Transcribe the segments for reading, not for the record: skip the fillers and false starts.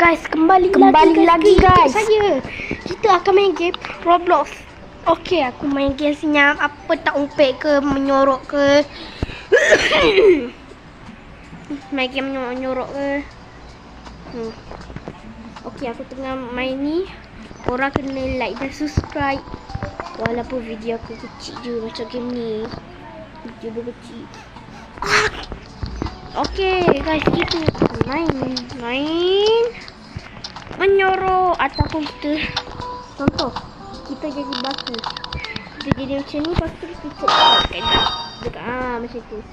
Guys, kembali lagi guys. Saya. Kita akan main game Roblox. Okey, aku main game senyap. Apa tak umpet ke, menyorok ke. Main game menyorok ke. Okey, aku tengah main ni. Korang kena like dan subscribe. Walaupun video aku kecil je macam game ni. Video dia kecil. Okey guys, kita main menyorok ataupun kita contoh kita jadi batu. Kita jadi macam ni, lepas tu kita copkan dekat macam tu.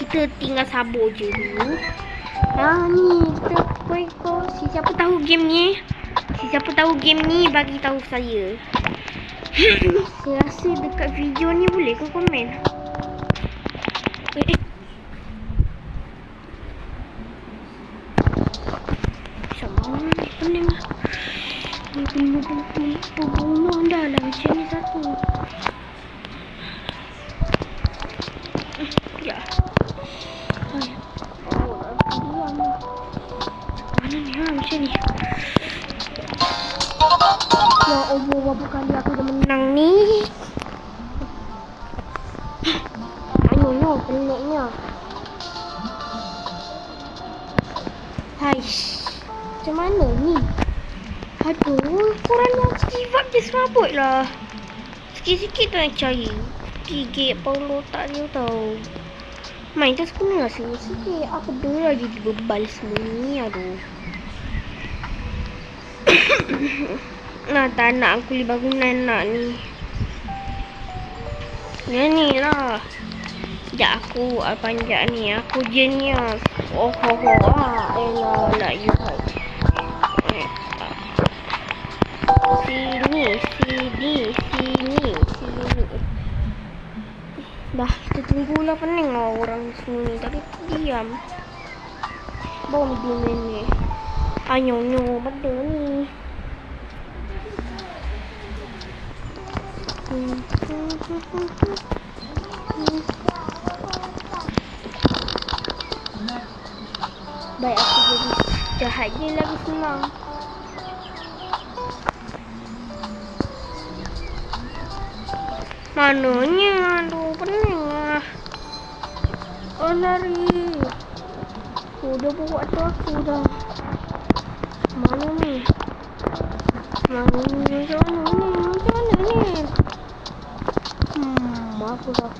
Kita tinggal sabur je dulu. Ni kita ikut siapa tahu game ni bagi tahu saya. Saya rasa dekat video ni boleh ke komen? Pening lah. Ni pembunuh dah lah macam ni satu. Ya. Mana ni macam ni. Ya Allah, berapa kali aku dah menang ni. Ayo, peliknya. Haish. Macam mana ni? Aduh, korang nak give up je serabut lah. Sikit-sikit tu nak cari. Gigit pun otak dia tau. Main tu sebenarnya sikit-sikit. Apa dah lah jadi bebal semua ni. Aduh. Nah, tak nak aku beli bangunan nak ni. Ni lah. Sekejap aku panjat ni. Aku genius. Elah you hai. Sini. Dah, kita tunggulah, pening lah orang semua ni. Tapi diam. Bom dia ni. Nyo benda ni. Baik, aku jadi jahat je lagi senang. Mananya? Aduh, pening lah. Lari. Udah buat tu aku dah. Mana ni? Macam mana ni? Aku dah